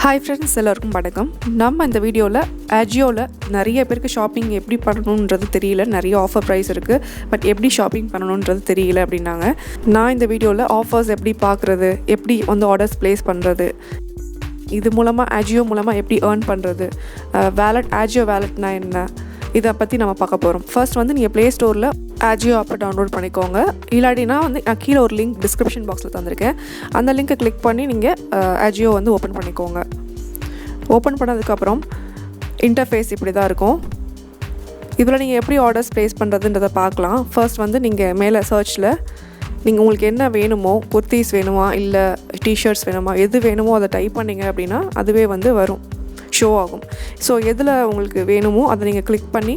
Hi friends, எல்லாருக்கும் வணக்கம். நம்ம இந்த வீடியோவில் AJIOல நிறைய பேருக்கு ஷாப்பிங் எப்படி பண்ணணுன்றது தெரியல. நிறைய ஆஃபர் ப்ரைஸ் இருக்குது, பட் எப்படி ஷாப்பிங் பண்ணணுன்றது தெரியல அப்படின்னாங்க. நான் இந்த வீடியோவில் ஆஃபர்ஸ் எப்படி பார்க்குறது, எப்படி ஆர்டர்ஸ் ப்ளேஸ் பண்ணுறது, இது மூலமாக AJIO மூலமாக எப்படி ஏர்ன் பண்ணுறது, AJIO வேலட்னா என்ன, இதை பற்றி நம்ம பார்க்க போகிறோம். ஃபர்ஸ்ட் நீங்கள் ப்ளே ஸ்டோரில் AJIO ஆப்பை டவுன்லோட் பண்ணிக்கோங்க. இல்லாட்டினா நான் கீழே ஒரு லிங்க் டிஸ்கிரிப்ஷன் பாக்ஸில் தந்திருக்கேன். அந்த லிங்க்கை கிளிக் பண்ணி நீங்கள் AJIO ஓப்பன் பண்ணிக்கோங்க. ஓப்பன் பண்ணதுக்கப்புறம் இன்டர்ஃபேஸ் இப்படி தான் இருக்கும். இதில் நீங்கள் எப்படி ஆர்டர்ஸ் ப்ளேஸ் பண்ணுறதுன்றதை பார்க்கலாம். ஃபர்ஸ்ட் நீங்கள் மேலே சர்ச்சில் நீங்கள் உங்களுக்கு என்ன வேணுமோ, குர்த்திஸ் வேணுமா இல்லை டிஷர்ட்ஸ் வேணுமா, எது வேணுமோ அதை டைப் பண்ணிங்க அப்படின்னா அதுவே வரும், ஷோ ஆகும். ஸோ எதில் உங்களுக்கு வேணுமோ அதை நீங்கள் கிளிக் பண்ணி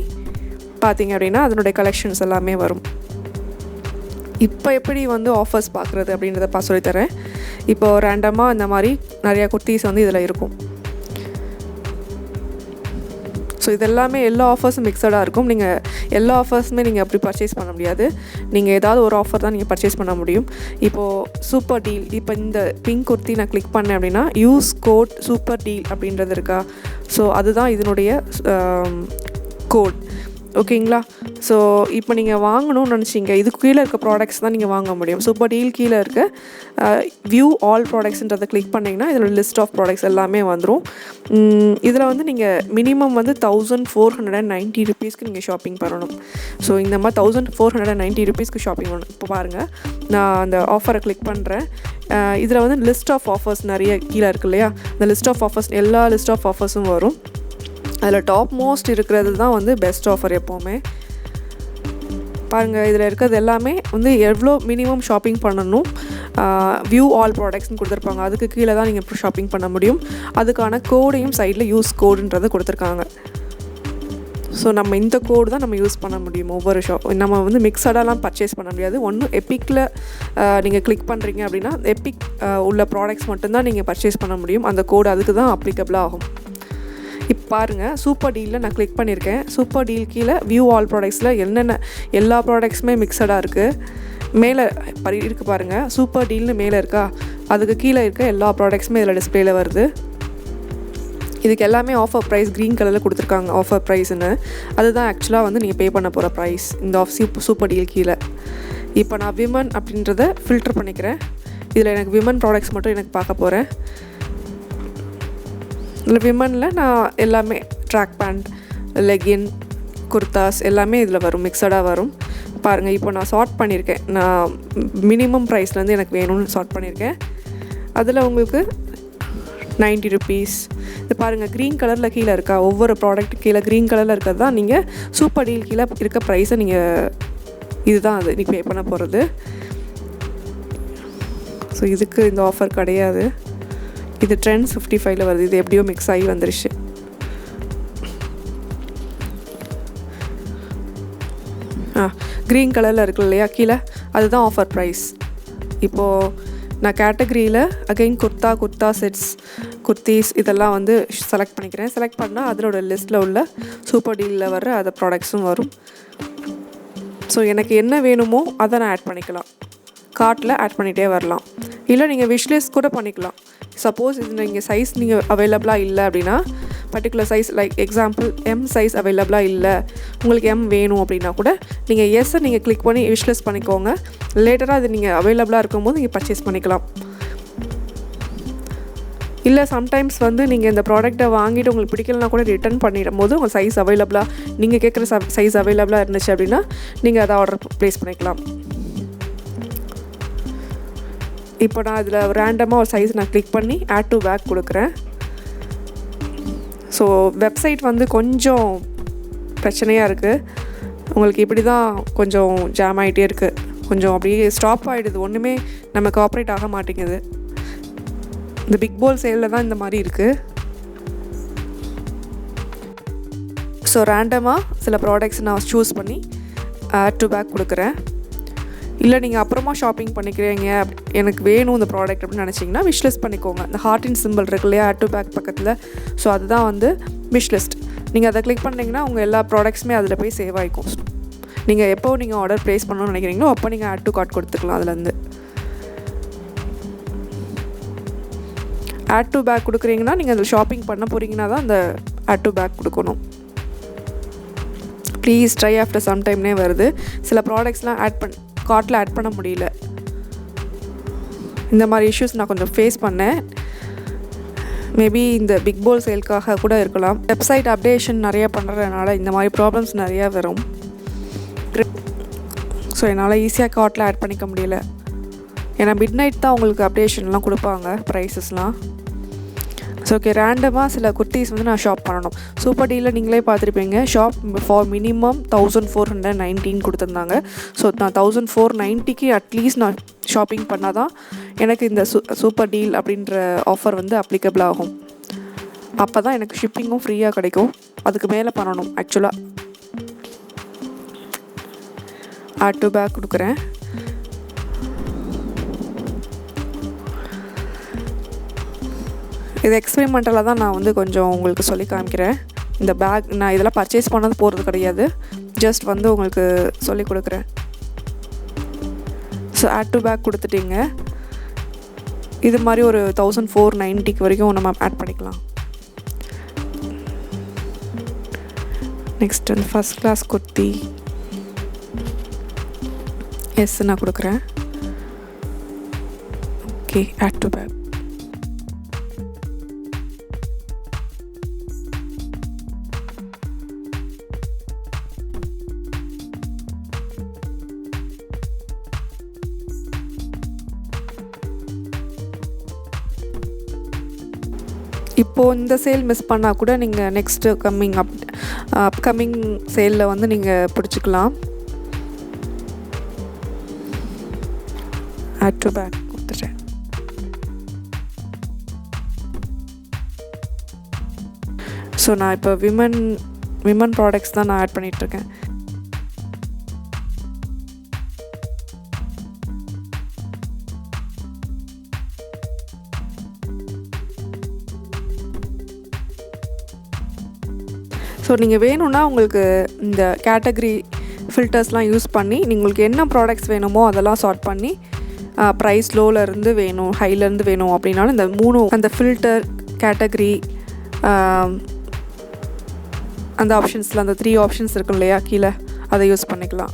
பார்த்தீங்க அப்படின்னா அதனுடைய கலெக்ஷன்ஸ் எல்லாமே வரும். இப்போ எப்படி ஆஃபர்ஸ் பார்க்குறது அப்படின்றத சொல்லித்தரேன். இப்போது ரேண்டமாக இந்த மாதிரி நிறையா குர்த்திஸ் இதில் இருக்கும். ஸோ இதெல்லாமே எல்லா ஆஃபர்ஸும் மிக்சடாக இருக்கும். நீங்கள் எல்லா ஆஃபர்ஸுமே நீங்கள் அப்படி பர்ச்சேஸ் பண்ண முடியாது. நீங்கள் ஏதாவது ஒரு ஆஃபர் தான் நீங்கள் பர்ச்சேஸ் பண்ண முடியும். இப்போது சூப்பர் டீல், இப்போ இந்த பிங்க் குர்த்தி நான் கிளிக் பண்ணேன் அப்படின்னா யூஸ் கோட் சூப்பர் டீல் அப்படின்றது இருக்கா. ஸோ அதுதான் இதனுடைய கோட், ஓகேங்களா. ஸோ இப்போ நீங்கள் வாங்கணும்னு நினச்சிங்க, இதுக்கு கீழே இருக்க ப்ராடக்ட்ஸ் தான் நீங்கள் வாங்க முடியும். சூப்பர் டீல் கீழே இருக்க வியூ ஆல் ப்ராடக்ட்ஸ்ன்றதை கிளிக் பண்ணிங்கன்னா இதோட லிஸ்ட் ஆஃப் ப்ராடக்ட்ஸ் எல்லாமே வந்துடும். இதில் நீங்கள் மினிமம் 1490 ருபீஸ்க்கு நீங்கள் ஷாப்பிங் பண்ணணும். ஸோ இந்த மாதிரி 1490 ருபீஸ்க்கு ஷாப்பிங் பண்ணணும். இப்போ பாருங்கள், நான் அந்த ஆஃபரை கிளிக் பண்ணுறேன். இதில் லிஸ்ட் ஆஃப் ஆஃபர்ஸ் நிறைய கீழே இருக்கு இல்லையா, இந்த லிஸ்ட் ஆஃப் ஆஃபர்ஸ் எல்லா லிஸ்ட் ஆஃப் ஆஃபர்ஸும் வரும். அதில் டாப் மோஸ்ட் இருக்கிறது தான் பெஸ்ட் ஆஃபர் எப்போவுமே. பாருங்கள், இதில் இருக்கிறது எல்லாமே எவ்வளோ மினிமம் ஷாப்பிங் பண்ணணும், வியூ ஆல் ப்ராடக்ட்ஸ்னு கொடுத்துருப்பாங்க. அதுக்கு கீழே தான் நீங்கள் ஷாப்பிங் பண்ண முடியும். அதுக்கான கோடையும் சைடில் யூஸ் கோடுன்றது கொடுத்துருக்காங்க. ஸோ நம்ம இந்த கோடு தான் நம்ம யூஸ் பண்ண முடியும். ஒவ்வொரு நம்ம மிக்சடாலாம் பர்ச்சேஸ் பண்ண முடியாது. ஒன்று எப்பிக்கில் நீங்கள் கிளிக் பண்ணுறீங்க அப்படின்னா எப்பிக் உள்ள ப்ராடக்ட்ஸ் மட்டும்தான் நீங்கள் பர்ச்சேஸ் பண்ண முடியும். அந்த கோடு அதுக்கு தான் அப்ளிகபிளாக ஆகும். இப்போ பாருங்கள், சூப்பர் டீலில் நான் கிளிக் பண்ணியிருக்கேன். சூப்பர் டீல் கீழே வியூ ஆல் ப்ராடக்ட்ஸில் என்னென்ன எல்லா ப்ராடக்ட்ஸுமே மிக்சடாக இருக்குது. மேலே இருக்குது பாருங்கள், சூப்பர் டீல்னு மேலே இருக்கா, அதுக்கு கீழே இருக்க எல்லா ப்ராடக்ட்ஸுமே இதில் டிஸ்பிளேயில் வருது. இதுக்கு எல்லாமே ஆஃபர் ப்ரைஸ் க்ரீன் கலரில் கொடுத்துருக்காங்க, ஆஃபர் ப்ரைஸ்ன்னு. அதுதான் ஆக்சுவலாக நீங்கள் பே பண்ண போகிற ப்ரைஸ் இந்த சூப்பர் டீல் கீழே. இப்போ நான் விமன் அப்படின்றத ஃபில்டர் பண்ணிக்கிறேன். இதில் எனக்கு விமன் ப்ராடக்ட்ஸ் மட்டும் எனக்கு பார்க்க போகிறேன். இதில் விமனில் நான் எல்லாமே ட்ராக் பேண்ட், லெகின், குர்தாஸ் எல்லாமே இதில் வரும், மிக்சடாக வரும். பாருங்கள், இப்போ நான் சார்ட் பண்ணியிருக்கேன். நான் மினிமம் ப்ரைஸ்லேருந்து எனக்கு வேணும்னு சார்ட் பண்ணியிருக்கேன். அதில் உங்களுக்கு 90 ருபீஸ். இது பாருங்கள், க்ரீன் கலரில் கீழே இருக்கா, ஒவ்வொரு ப்ராடக்ட் கீழே க்ரீன் கலரில் இருக்கிறது தான் நீங்கள் சூப்பர் டீல் கீழே இருக்க ப்ரைஸை நீங்கள் இதுதான் அது நீங்கள் பே பண்ண போகிறது. ஸோ இதுக்கு இந்த ஆஃபர் கிடையாது. இது ட்ரெண்ட்ஸ் 55ல் வருது. இது எப்படியோ மிக்ஸ் ஆகி வந்துருச்சு. க்ரீன் கலரில் இருக்கு இல்லையா கீழே, அதுதான் ஆஃபர் ப்ரைஸ். இப்போது நான் கேட்டகரியில் அகைன் குர்த்தா செட்ஸ், குர்த்திஸ் இதெல்லாம் செலக்ட் பண்ணிக்கிறேன். செலக்ட் பண்ணால் அதோட லிஸ்ட்டில் உள்ள சூப்பர் டீலில் வர்ற அந்த ப்ராடக்ட்ஸும் வரும். ஸோ எனக்கு என்ன வேணுமோ அதை நான் ஆட் பண்ணிக்கலாம், கார்ட்டில் ஆட் பண்ணிகிட்டே வரலாம். இல்லை நீங்கள் விஷ்லிஸ்ட் கூட பண்ணிக்கலாம். சப்போஸ் இது நீங்கள் சைஸ் நீங்கள் அவைலபிளாக இல்லை அப்படின்னா, particular size like example M size அவைலபிளாக இல்லை, உங்களுக்கு எம் வேணும் அப்படின்னா கூட நீங்கள் எஸ்ஸை நீங்கள் கிளிக் பண்ணி விஷ்லிஸ்ட் பண்ணிக்கோங்க. லேட்டராக அது நீங்கள் அவைலபிளாக இருக்கும்போது நீங்கள் பர்ச்சேஸ் பண்ணிக்கலாம். இல்லை சம்டைம்ஸ் நீங்கள் இந்த ப்ராடக்ட்டை வாங்கிட்டு உங்களுக்கு பிடிக்கலனா கூட ரிட்டர்ன் பண்ணிடும் போது உங்கள் சைஸ் அவைலபிளாக, நீங்கள் கேட்குற சைஸ் அவைலபிளாக இருந்துச்சு அப்படின்னா நீங்கள் அதை ஆர்டர் ப்ளேஸ் பண்ணிக்கலாம். இப்போ நான் இதில் ரேண்டமாக ஒரு சைஸ் நான் கிளிக் பண்ணி ஆட் டு பேக் கொடுக்குறேன். ஸோ வெப்சைட் கொஞ்சம் பிரச்சனையாக இருக்குது. உங்களுக்கு இப்படி தான் கொஞ்சம் ஜாம் ஆகிட்டே இருக்குது, கொஞ்சம் அப்படியே ஸ்டாப் ஆகிடுது, ஒன்றுமே நமக்கு ஆப்ரேட் ஆக மாட்டேங்குது. இந்த பிக் போல் சேலில் தான் இந்த மாதிரி இருக்குது. ஸோ ரேண்டமாக சில ப்ராடக்ட்ஸ் நான் சூஸ் பண்ணி ஆட் டு பேக் கொடுக்குறேன். இல்லை நீங்கள் அப்புறமா ஷாப்பிங் பண்ணிக்கிறீங்க, எனக்கு வேணும் இந்த ப்ராடக்ட் அப்படின்னு நினச்சிங்கன்னா விஷ்லிஸ்ட் பண்ணிக்கோங்க. இந்த ஹார்ட்டின் சிம்பிள் இருக்கு இல்லையா ஆட் டு பேக் பக்கத்தில், ஸோ அதுதான் விஷ்லிஸ்ட். நீங்கள் அதை கிளிக் பண்ணிங்கன்னா உங்கள் எல்லா ப்ராடக்ட்ஸுமே அதில் போய் சேவ் ஆகிக்கும். நீங்கள் எப்போ நீங்கள் ஆர்டர் ப்ளேஸ் பண்ணணும்னு நினைக்கிறீங்களோ அப்போ நீங்கள் ஆட் டு கார்ட் கொடுத்துக்கலாம். அதுலேருந்து ஆட் டு பேக் கொடுக்குறீங்கன்னா நீங்கள் அதில் ஷாப்பிங் பண்ண போகிறீங்கன்னா தான் அந்த ஆட் டு பேக் கொடுக்கணும். ப்ளீஸ் ட்ரை ஆஃப்டர் சம் டைம்னே வருது. சில ப்ராடக்ட்ஸ்லாம் கார்ட்டில் ஆட் பண்ண முடியல. இந்த மாதிரி இஷ்யூஸ் நான் கொஞ்சம் ஃபேஸ் பண்ணேன். மேபி இந்த பிக் போல் சேல்க்காக கூட இருக்கலாம். வெப்சைட் அப்டேஷன் நிறையா பண்ணுறதுனால இந்த மாதிரி ப்ராப்ளம்ஸ் நிறையா வரும். ஸோ என்னால் ஈஸியாக கார்ட்டில் ஆட் பண்ணிக்க முடியல. ஏன்னா மிட் நைட் தான் உங்களுக்கு அப்டேஷன்லாம் கொடுப்பாங்க ப்ரைஸஸ்லாம். ஸோ ஓகே, ரேண்டமாக சில குர்த்திஸ் வந்து நான் ஷாப் பண்ணணும். சூப்பர் டீலில் நீங்களே பார்த்துருப்பீங்க, ஷாப் ஃபார் மினிமம் 1419 கொடுத்துருந்தாங்க. ஸோ நான் 1490க்கு அட்லீஸ்ட் நான் ஷாப்பிங் பண்ணால் தான் எனக்கு இந்த சூப்பர் டீல் அப்படின்ற ஆஃபர் வந்து அப்ளிகபிள் ஆகும். அப்போ தான் எனக்கு ஷிப்பிங்கும் ஃப்ரீயாக கிடைக்கும். அதுக்கு மேலே பண்ணணும். ஆக்சுவலாக ஆட் டு பேக் கொடுக்குறேன். இது எக்ஸ்பெரிமெண்டலாக தான் நான் வந்து கொஞ்சம் உங்களுக்கு சொல்லி காமிக்கிறேன். இந்த பேக் நான் இதெல்லாம் பர்ச்சேஸ் பண்ணது போகிறது கிடையாது, ஜஸ்ட் வந்து உங்களுக்கு சொல்லி கொடுக்குறேன். ஸோ ஆட் டு பேக் கொடுத்துட்டிங்க. இது மாதிரி ஒரு 1490 வரைக்கும் நம்ம ஆட் பண்ணிக்கலாம். நெக்ஸ்ட் வந்து ஃபஸ்ட் கிளாஸ் குர்த்தி எஸ் நான் கொடுக்குறேன். Okay, add to bag. இப்போது இந்த சேல் மிஸ் பண்ணால் கூட நீங்கள் நெக்ஸ்ட்டு அப்கமிங் சேலில் வந்து நீங்கள் பிடிச்சிக்கலாம். ஆட் டு பேக் கொடுத்துட்டேன். ஸோ நான் இப்போ விமன் ப்ராடக்ட்ஸ் தான் நான் ஆட் பண்ணிகிட்ருக்கேன். ஸோ நீங்கள் வேணும்னா உங்களுக்கு இந்த கேட்டகரி ஃபில்டர்ஸ்லாம் யூஸ் பண்ணி உங்களுக்கு என்ன ப்ராடக்ட்ஸ் வேணுமோ அதெல்லாம் சார்ட் பண்ணி ப்ரைஸ் லோலேருந்து வேணும் ஹைலேருந்து வேணும் அப்படின்னாலும் இந்த 3 அந்த ஃபில்டர் கேட்டகரி அந்த ஆப்ஷன்ஸில் அந்த 3 ஆப்ஷன்ஸ் இருக்கும் இல்லையா கீழே, அதை யூஸ் பண்ணிக்கலாம்.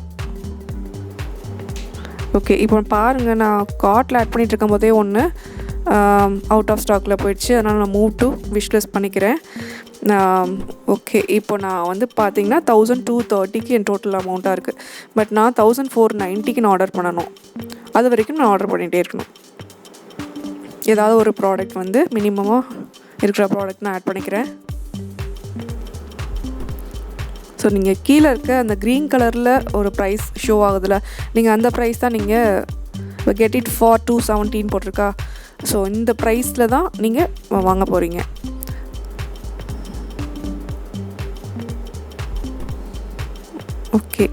ஓகே, இப்போ பாருங்கள், நான் கார்ட்டில் ஆட் பண்ணிகிட்டு இருக்கும் போதே ஒன்று அவுட் ஆஃப் ஸ்டாக்கில் போயிடுச்சு. அதனால் நான் மூவ் டு விஷ்லிஸ்ட் பண்ணிக்கிறேன். ஓகே, இப்போ நான் வந்து பார்த்தீங்கன்னா 1230க்கு என் டோட்டல் அமௌண்ட்டாக இருக்குது. பட் நான் 1490க்கு நான் ஆர்டர் பண்ணணும். அது வரைக்கும் நான் ஆர்டர் பண்ணிகிட்டே இருக்கணும். ஏதாவது ஒரு ப்ராடக்ட் வந்து மினிமமாக இருக்கிற ப்ராடக்ட் நான் ஆட் பண்ணிக்கிறேன். ஸோ நீங்கள் கீழே இருக்க அந்த க்ரீன் கலரில் ஒரு ப்ரைஸ் ஷோ ஆகுதுல்ல, நீங்கள் அந்த ப்ரைஸ் தான் நீங்கள் கெட் இட் ஃபார் 217 போட்டிருக்கா. ஸோ இந்த ப்ரைஸில் தான் நீங்கள் வாங்க போகிறீங்க. ஓகே,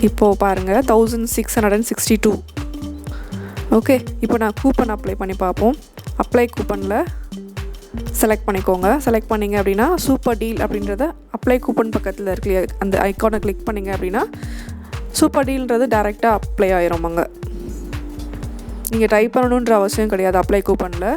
இப்போது பாருங்கள் 1662. ஓகே, இப்போ நான் கூப்பன் அப்ளை பண்ணி பார்ப்போம். அப்ளை கூப்பனில் செலக்ட் பண்ணிக்கோங்க. செலக்ட் பண்ணிங்க அப்படின்னா சூப்பர் டீல் அப்படின்றத அப்ளை கூப்பன் பக்கத்தில் இருக்கு அந்த ஐக்கானை கிளிக் பண்ணிங்க அப்படின்னா சூப்பர் டீல்ன்றது டைரெக்டாக அப்ளை ஆயிரும். அங்கே நீங்கள் டைப் பண்ணணுன்ற அவசியம் கிடையாது. அப்ளை கூப்பனில்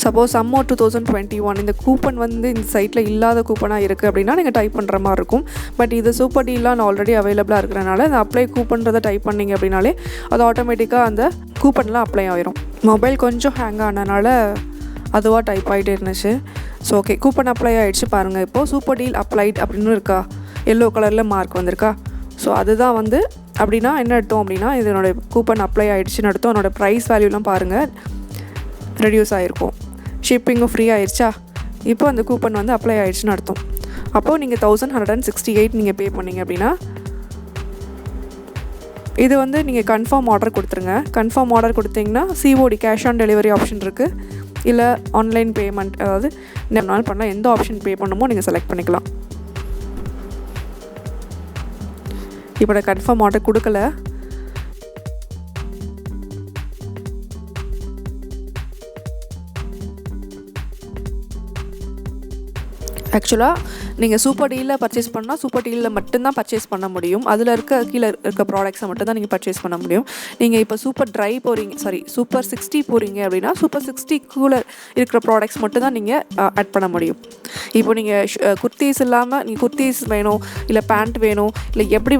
சப்போஸ் சம்மர் 2021 இந்த கூப்பன் வந்து இந்த சைட்டில் இல்லாத கூப்பனாக இருக்குது அப்படின்னா நீங்கள் டைப் பண்ணுற மாதிரி இருக்கும். பட் இது சூப்பர் டீல்லாம் ஆல்ரெடி அவைலபிளாக இருக்கிறனால அந்த அப்ளை கூப்பன்றதை டைப் பண்ணிங்க அப்படின்னாலே அது ஆட்டோமேட்டிக்காக அந்த கூப்பன்லாம் அப்ளை ஆகிரும். மொபைல் கொஞ்சம் ஹேங் ஆனனால அதுவாக டைப் ஆகிட்டே இருந்துச்சு. ஸோ ஓகே, கூப்பன் அப்ளை ஆகிடுச்சு. பாருங்கள், இப்போது சூப்பர் டீல் அப்ளைட் அப்படின்னு இருக்கா, எல்லோ கலரில் மார்க் வந்திருக்கா. ஸோ அதுதான் வந்து அப்படின்னா என்ன அர்த்தம் அப்படின்னா இதனோட கூப்பன் அப்ளை ஆகிடுச்சுன்னு அர்த்தம். என்னோடய ப்ரைஸ் வேல்யூலாம் பாருங்கள் ரெடியூஸ் ஆகிருக்கும். ஷிப்பிங்கும் ஃப்ரீ ஆயிடுச்சா. இப்போ அந்த கூப்பன் வந்து அப்ளை ஆகிடுச்சுன்னு அர்த்தம். அப்போது நீங்கள் 1168 நீங்கள் பே பண்ணிங்க அப்படின்னா இது வந்து நீங்கள் கன்ஃபார்ம் ஆர்டர் கொடுத்துருங்க. கன்ஃபார்ம் ஆர்டர் கொடுத்தீங்கன்னா COD cash on delivery option இருக்குது. இல்லை ஆன்லைன் பேமெண்ட், அதாவது நாள் பண்ணலாம், எந்த ஆப்ஷன் பே பண்ணுமோ நீங்கள் செலக்ட் பண்ணிக்கலாம். இப்போ நான் கன்ஃபார்ம் ஆர்டர் கொடுக்கல. ஆக்சுவலாக நீங்கள் சூப்பர் டீலில் பர்ச்சேஸ் பண்ணால் சூப்பர் டீலில் மட்டும்தான் பர்ச்சேஸ் பண்ண முடியும். அதில் கீழே இருக்க ப்ராடக்ட்ஸை மட்டும் தான் நீங்கள் பர்ச்சேஸ் பண்ண முடியும். நீங்கள் இப்போ சூப்பர் ட்ரை சூப்பர் 60 போகிறீங்க அப்படின்னா சூப்பர் 60 கூலர் இருக்கிற ப்ராடக்ட்ஸ் மட்டும் தான் நீங்கள் ஆட் பண்ண முடியும். இப்போ நீங்கள் குர்த்திஸ் இல்லாமல் நீங்கள் குர்த்திஸ் வேணும், இல்லை பேண்ட் வேணும், இல்லை எப்படி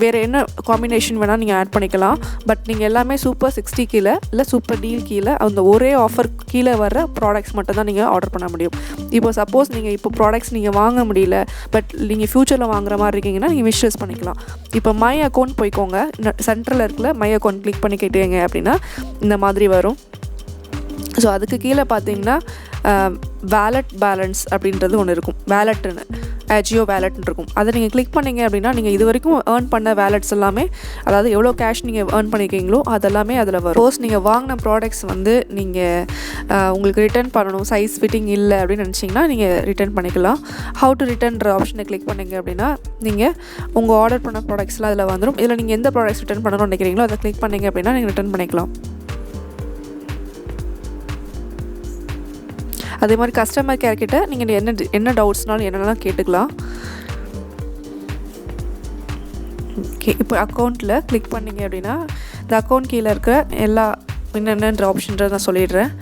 வேறு என்ன காம்பினேஷன் வேணால் நீங்கள் ஆட் பண்ணிக்கலாம். பட் நீங்கள் எல்லாமே சூப்பர் 60 கீழே இல்லை சூப்பர் டீல் கீழே அந்த ஒரே ஆஃபர் கீழே வர ப்ராடக்ட்ஸ் மட்டும் தான் நீங்கள் ஆர்டர் பண்ண முடியும். இப்போ சப்போஸ் நீங்கள் இப்போ ப்ராடக்ட்ஸ் நீங்கள் வாங்க முடியல, பட் நீங்கள் ஃப்யூச்சரில் வாங்குற மாதிரி இருக்கீங்கன்னா நீங்கள் விஷ் பண்ணிக்கலாம். இப்போ மை அக்கௌண்ட் போய்க்கோங்க, சென்ட்ரலில் இருக்கல மை அக்கௌண்ட் கிளிக் பண்ணிக்கிட்டீங்க அப்படின்னா இந்த மாதிரி வரும். ஸோ அதுக்கு கீழே பார்த்தீங்கன்னா வேலட் பேலன்ஸ் அப்படின்றது ஒன்று இருக்கும். வேலட்டுன்னு AJIO வேலட்னு இருக்கும். அதை நீங்கள் கிளிக் பண்ணிங்க அப்படின்னா நீங்கள் இது வரைக்கும் ஏர்ன் பண்ண வேலட்ஸ் எல்லாமே, அதாவது எவ்வளோ கேஷ் நீங்கள் ஏர்ன் பண்ணியிருக்கீங்களோ அதெல்லாமே அதில் வரும். சப்போஸ் நீங்கள் வாங்கின ப்ராடக்ட்ஸ் வந்து நீங்கள் உங்களுக்கு ரிட்டர்ன் பண்ணணும், சைஸ் ஃபிட்டிங் இல்லை அப்படின்னு நினச்சிங்கன்னா நீங்கள் ரிட்டர்ன் பண்ணிக்கலாம். ஹவு டு ரிட்டர்ன்ற ஆப்ஷனை கிளிக் பண்ணிங்க அப்படின்னா நீங்கள் உங்கள் ஆர்டர் பண்ண ப்ராடக்ட்ஸ்லாம் அதில் வந்துடும். இதில் நீங்கள் எந்த ப்ராடக்ட்ஸ் ரிட்டர்ன் பண்ணணும்னு நினைக்கிறீங்களோ அதை கிளிக் பண்ணிங்க அப்படின்னா நீங்கள் ரிட்டர்ன் பண்ணிக்கலாம். அதே மாதிரி கஸ்டமர் கேர் கிட்ட நீங்கள் என்ன டவுட்ஸ்னாலும் என்னென்னலாம் கேட்டுக்கலாம். ஓகே, இப்போ அக்கௌண்ட்டில் கிளிக் பண்ணிங்க அப்படின்னா இந்த அக்கௌண்ட் கீழே இருக்க எல்லா என்னென்னன்ற ஆப்ஷன்றதை நான் சொல்லிடுறேன்.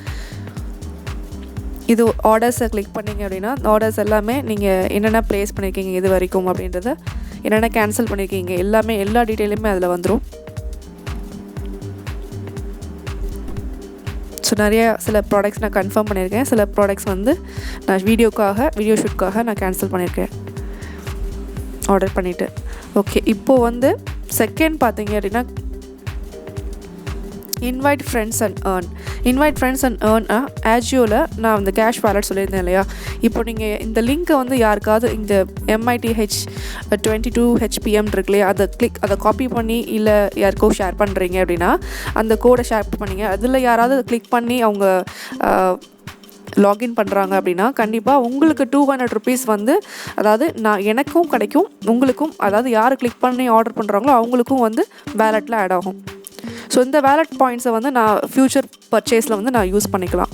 இது ஆர்டர்ஸை கிளிக் பண்ணிங்க அப்படின்னா ஆர்டர்ஸ் எல்லாமே நீங்கள் என்னென்ன ப்ளேஸ் பண்ணியிருக்கீங்க இது வரைக்கும் அப்படின்றத, என்னென்ன கேன்சல் பண்ணியிருக்கீங்க எல்லாமே, எல்லா டீட்டெயிலுமே அதில் வந்துடும். ஸோ சில ப்ராடக்ட்ஸ் நான் கன்ஃபார்ம் பண்ணியிருக்கேன், சில ப்ராடக்ட்ஸ் வந்து நான் வீடியோ ஷூட்காக நான் கேன்சல் பண்ணியிருக்கேன் ஆர்டர் பண்ணிவிட்டு. ஓகே, இப்போது வந்து செகண்ட் பார்த்தீங்க அப்படின்னா இன்வைட் ஃப்ரெண்ட்ஸ் அண்ட் ஏர்ன் AJIOவில் நான் இந்த கேஷ் வாலெட் சொல்லியிருந்தேன் இல்லையா. இப்போ நீங்கள் இந்த லிங்க்கை வந்து யாருக்காவது இந்த MITH22HPM இருக்குல்லையா, அதை காப்பி பண்ணி இல்லை யாருக்கோ ஷேர் பண்ணுறீங்க அப்படின்னா அந்த கோடை ஷேர் பண்ணிங்க, அதில் யாராவது கிளிக் பண்ணி அவங்க லாகின் பண்ணுறாங்க அப்படின்னா கண்டிப்பாக உங்களுக்கு 200 ருபீஸ் வந்து, அதாவது எனக்கும் கிடைக்கும் உங்களுக்கும், அதாவது யார் கிளிக் பண்ணி ஆர்டர் பண்ணுறாங்களோ அவங்களுக்கும் வந்து வேலெட்டில் ஆட் ஆகும். ஸோ இந்த வேலட் பாயிண்ட்ஸை வந்து நான் ஃப்யூச்சர் பர்ச்சேஸில் வந்து நான் யூஸ் பண்ணிக்கலாம்.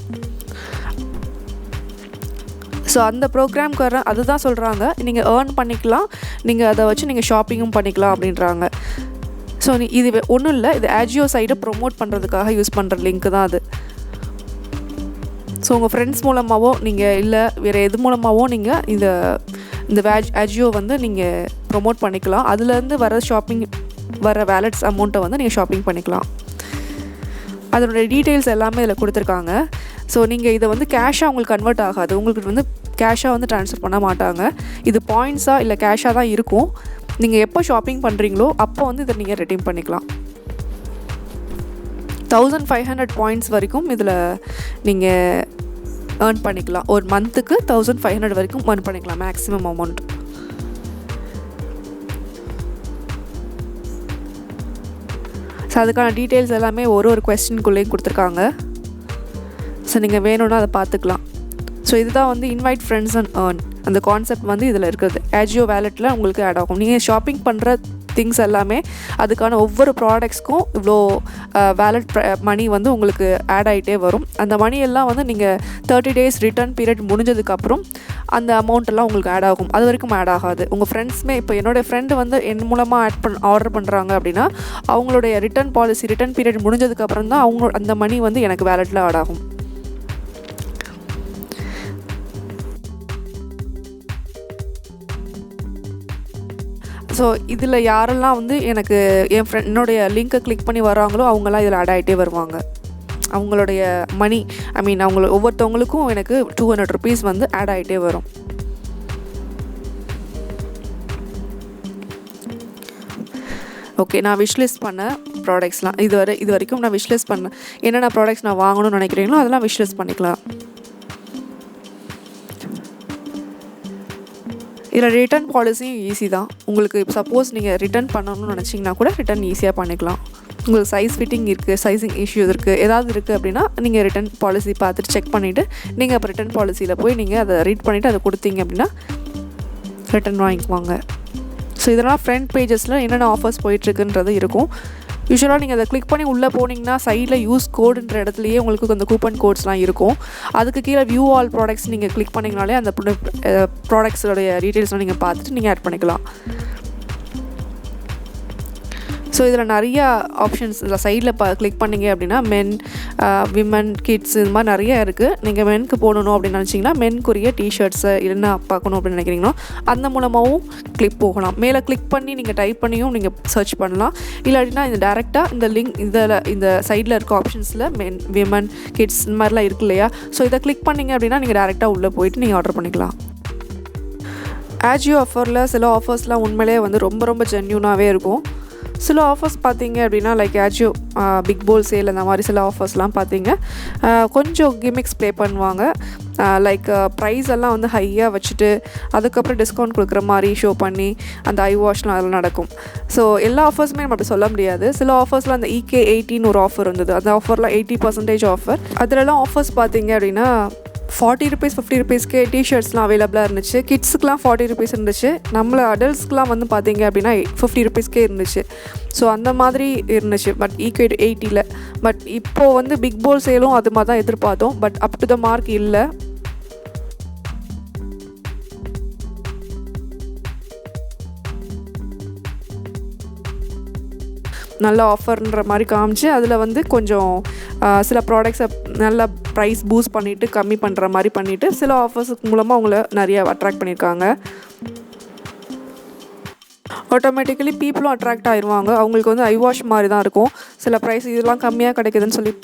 ஸோ அந்த ப்ரோக்ராம்க்கு அதுதான் சொல்கிறாங்க, நீங்கள் ஏர்ன் பண்ணிக்கலாம், நீங்கள் அதை வச்சு நீங்கள் ஷாப்பிங்கும் பண்ணிக்கலாம் அப்படின்றாங்க. ஸோ இது ஒன்றும் இல்லை, இது AJIO சைடை ப்ரொமோட் பண்ணுறதுக்காக யூஸ் பண்ணுற லிங்க் தான் அது. ஸோ உங்கள் ஃப்ரெண்ட்ஸ் மூலமாகவோ நீங்கள் இல்லை வேறு எது மூலமாகவோ நீங்கள் இந்த AJIO வந்து நீங்கள் ப்ரொமோட் பண்ணிக்கலாம். அதுலேருந்து வர வேலட்ஸ் அமௌண்ட்டை வந்து நீங்கள் ஷாப்பிங் பண்ணிக்கலாம். அதனுடைய டீட்டெயில்ஸ் எல்லாமே இதில் கொடுத்துருக்காங்க. ஸோ நீங்கள் இதை வந்து கேஷாக உங்களுக்கு கன்வெர்ட் ஆகாது, உங்களுக்கு வந்து கேஷாக வந்து ட்ரான்ஸ்ஃபர் பண்ண மாட்டாங்க. இது பாயிண்ட்ஸாக இல்லை கேஷாக தான் இருக்கும். நீங்கள் எப்போ ஷாப்பிங் பண்ணுறீங்களோ அப்போ வந்து இதை நீங்கள் ரெடீம் பண்ணிக்கலாம். 1500 பாயிண்ட்ஸ் வரைக்கும் இதில் நீங்கள் ஏர்ன் பண்ணிக்கலாம். ஒரு மந்த்துக்கு 1500 வரைக்கும் ஏர்ன் பண்ணிக்கலாம் மேக்ஸிமம் அமௌண்ட். ஸோ அதுக்கான டீட்டெயில்ஸ் எல்லாமே ஒரு கொஸ்டின்குள்ளேயும் கொடுத்துருக்காங்க. ஸோ நீங்கள் வேணும்னா அதை பார்த்துக்கலாம். ஸோ இதுதான் வந்து இன்வைட் ஃப்ரெண்ட்ஸ் அண்ட் ஏர்ன், அந்த கான்செப்ட் வந்து இதில் இருக்குது. AJIO வேலெட்டில் உங்களுக்கு ஆட் ஆகும். நீங்கள் ஷாப்பிங் பண்ணுற திங்ஸ் எல்லாமே அதுக்கான ஒவ்வொரு ப்ராடக்ட்ஸ்க்கும் இவ்வளோ வேலட் மணி வந்து உங்களுக்கு ஆட் ஆகிட்டே வரும். அந்த மணி எல்லாம் வந்து நீங்கள் 30 days ரிட்டர்ன் பீரியட் முடிஞ்சதுக்கப்புறம் அந்த அமௌண்ட் எல்லாம் உங்களுக்கு ஆட் ஆகும். அது வரைக்கும் ஆட் ஆகாது. உங்கள் ஃப்ரெண்ட்ஸுமே, இப்போ என்னோடய ஃப்ரெண்டு வந்து என் மூலமாக ஆர்டர் பண்ணுறாங்க அப்படின்னா அவங்களுடைய ரிட்டர்ன் பீரியட் முடிஞ்சதுக்கப்புறம் தான் அந்த மணி வந்து எனக்கு வேலெட்டில் ஆட் ஆகும். ஸோ இதில் யாரெல்லாம் வந்து எனக்கு என்னுடைய லிங்க்கை கிளிக் பண்ணி வராங்களோ அவங்களாம் இதில் ஆட் ஆகிட்டே வருவாங்க. அவங்களுடைய மணி ஒவ்வொருத்தவங்களுக்கும் எனக்கு 200 ருபீஸ் வந்து ஆட் ஆகிட்டே வரும். ஓகே, நான் விஷ்லிஸ்ட் பண்ண ப்ராடக்ட்ஸ்லாம் இது வரைக்கும் நான் விஷ்லிஸ்ட் பண்ணேன். என்னென்ன ப்ராடக்ட்ஸ் நான் வாங்கணும்னு நினைக்கிறீங்களோ அதெல்லாம் விஷ்லிஸ்ட் பண்ணிக்கலாம். இதில் ரிட்டர்ன் பாலிசியும் ஈஸி தான். உங்களுக்கு சப்போஸ் நீங்கள் ரிட்டர்ன் பண்ணணும்னு நினச்சிங்கன்னா கூட ரிட்டர்ன் ஈஸியாக பண்ணிக்கலாம். உங்களுக்கு சைஸ் ஃபிட்டிங் இருக்குது, சைஸிங் இஷ்யூஸ் இருக்குது, ஏதாவது இருக்குது அப்படின்னா நீங்கள் ரிட்டர்ன் பாலிசி பார்த்துட்டு செக் பண்ணிவிட்டு நீங்கள் அப்போ ரிட்டர்ன் பாலிசியில் போய் நீங்கள் அதை ரீட் பண்ணிவிட்டு அதை கொடுத்தீங்க அப்படின்னா ரிட்டர்ன் வாங்கிக்குவாங்க. ஸோ இதெல்லாம் ஃப்ரண்ட் பேஜஸில் என்னென்ன ஆஃபர்ஸ் போயிட்டுருக்குன்றது இருக்கும். யூஸ்வலாக நீங்கள் அதை கிளிக் பண்ணி உள்ளே போனீங்கன்னா சைடில் யூஸ் கோடுன்ற இடத்துலையே உங்களுக்கு அந்த கூப்பன் கோட்ஸ்லாம் இருக்கும். அதுக்கு கீழே வியூ ஆல் ப்ராடக்ட்ஸ் நீங்கள் கிளிக் பண்ணிங்கனாலே அந்த ப்ராடக்ட்ஸோடைய டீட்டெயில்ஸ்லாம் நீங்கள் பார்த்துட்டு நீங்கள் ஆட் பண்ணிக்கலாம். ஸோ இதில் நிறையா ஆப்ஷன்ஸ் இதில் சைடில் கிளிக் பண்ணிங்க அப்படின்னா மென், விமன், கிட்ஸ் இது மாதிரி நிறைய இருக்குது. நீங்கள் மென்க்கு போடணும் அப்படின்னு நினச்சிங்கன்னா மென்க்குரிய டிஷர்ட்ஸை இல்லைன்னா பார்க்கணும் அப்படின்னு நினைக்கிறீங்கன்னா அந்த மூலமாகவும் கிளிக் போகலாம். மேலே கிளிக் பண்ணி நீங்கள் டைப் பண்ணியும் நீங்கள் சர்ச் பண்ணலாம். இல்லாட்டினா இந்த டேரெக்டாக இந்த லிங்க் இந்த சைடில் இருக்க ஆப்ஷன்ஸில் மென், விமன், கிட்ஸ் இந்த மாதிரிலாம் இருக்கு இல்லையா? ஸோ இதை கிளிக் பண்ணிங்க அப்படின்னா நீங்கள் டேரெக்டாக உள்ளே போயிட்டு நீங்கள் ஆர்டர் பண்ணிக்கலாம். AJIO ஆஃபரில் சில ஆஃபர்ஸ்லாம் உண்மையிலே வந்து ரொம்ப ரொம்ப ஜென்யூனாகவே இருக்கும். சில ஆஃபர்ஸ் பார்த்தீங்க அப்படின்னா லைக் AJIO பிக் போல் சேல் அந்த மாதிரி சில ஆஃபர்ஸ்லாம் பார்த்தீங்க கொஞ்சம் கிமிக்ஸ் ப்ளே பண்ணுவாங்க. லைக் ப்ரைஸ் எல்லாம் வந்து ஹையாக வச்சுட்டு அதுக்கப்புறம் டிஸ்கவுண்ட் கொடுக்குற மாதிரி ஷோ பண்ணி அந்த ஐ வாஷ்லாம் அதெல்லாம் நடக்கும். ஸோ எல்லா ஆஃபர்ஸுமே நம்ம அப்படி சொல்ல முடியாது. சில ஆஃபர்ஸில் அந்த EK18 ஒரு ஆஃபர் இருந்தது. அந்த ஆஃபர்லாம் 80% ஆஃபர். அதிலலாம் ஆஃபர்ஸ் பார்த்தீங்க அப்படின்னா 40 rupees 50 rupeesக்கு டிஷர்ட்ஸ்லாம் அவைலபிளாக இருந்துச்சு. கிட்ஸுக்குலாம் 40 rupees இருந்துச்சு. நம்மளை அடல்ட்ஸ்க்குலாம் வந்து பார்த்தீங்க அப்படின்னா 50 rupeesக்கே இருந்துச்சு. ஸோ அந்த மாதிரி இருந்துச்சு பட் EK80ல். பட் இப்போது வந்து பிக் போல் சேலும் அது மாதிரி தான் எதிர்பார்த்தோம். But up to the mark இல்லை. நல்ல ஆஃபர்ன்ற மாதிரி காமிச்சு அதில் வந்து கொஞ்சம் சில ப்ராடக்ட்ஸை நல்ல ப்ரைஸ் பூஸ்ட் பண்ணிவிட்டு கம்மி பண்ணுற மாதிரி பண்ணிவிட்டு சில ஆஃபர்ஸுக்கு மூலமாக அவங்கள நிறைய அட்ராக்ட் பண்ணியிருக்காங்க. ஆட்டோமேட்டிக்கலி பீப்புளும் அட்ராக்ட் ஆயிடுவாங்க. அவங்களுக்கு வந்து ஐ வாஷ் மாதிரி தான் இருக்கும். சில ப்ரைஸ் இதெல்லாம் கம்மியாக கிடைக்குதுன்னு சொல்லி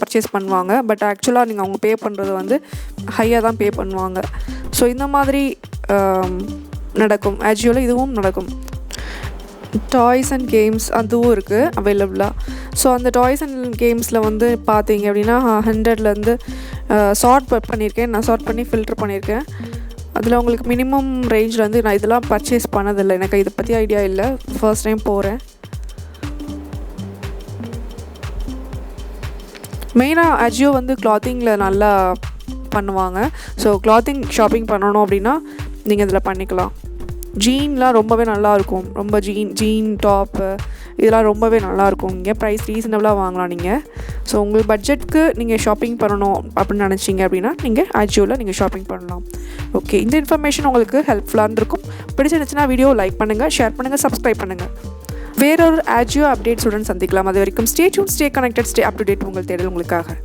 பர்ச்சேஸ் பண்ணுவாங்க. பட் ஆக்சுவலாக நீங்கள் அவங்க பே பண்ணுறது வந்து ஹையாக தான் பே பண்ணுவாங்க. ஸோ இந்த மாதிரி நடக்கும். AJIOவில் இதுவும் நடக்கும். டாய்ஸ் அண்ட் கேம்ஸ் அதுவும் இருக்குது அவைலபிளாக. ஸோ அந்த டாய்ஸ் அண்ட் கேம்ஸில் வந்து பார்த்தீங்க அப்படின்னா 100லேருந்து சார்ட் பண்ணியிருக்கேன். நான் சார்ட் பண்ணி ஃபில்டர் பண்ணியிருக்கேன். அதில் உங்களுக்கு மினிமம் ரேஞ்சில் வந்து நான் இதெல்லாம் பர்ச்சேஸ் பண்ணதில்லை. எனக்கு இதை பற்றி ஐடியா இல்லை. ஃபர்ஸ்ட் டைம் போகிறேன். மெயினாக AJIO வந்து கிளாத்திங்கில் நல்லா பண்ணுவாங்க. ஸோ கிளாத்திங் ஷாப்பிங் பண்ணணும் அப்படின்னா நீங்கள் இதில் பண்ணிக்கலாம். ஜீன்லாம் ரொம்பவே நல்லாயிருக்கும். ரொம்ப ஜீன் டாப்பு இதெல்லாம் ரொம்பவே நல்லாயிருக்கும். இங்கே ப்ரைஸ் ரீசனபிளாக வாங்கலாம் நீங்கள். ஸோ உங்கள் பட்ஜெட்டுக்கு நீங்கள் ஷாப்பிங் பண்ணணும் அப்படின்னு நினச்சிங்க அப்படின்னா நீங்கள் AJIOவில் நீங்கள் ஷாப்பிங் பண்ணலாம். ஓகே, இந்த இன்ஃபர்மேஷன் உங்களுக்கு ஹெல்ப்ஃபுல்லாக இருந்திருக்கும். பிடிச்சிருந்துச்சுன்னா வீடியோ லைக் பண்ணுங்கள், ஷேர் பண்ணுங்கள், சப்ஸ்கிரைப் பண்ணுங்கள். வேறொரு AJIO அப்டேட்ஸுடன் சந்திக்கலாம். அது வரைக்கும் stay tune, stay connected, stay up to date. உங்கள் தேடல் உங்களுக்காக.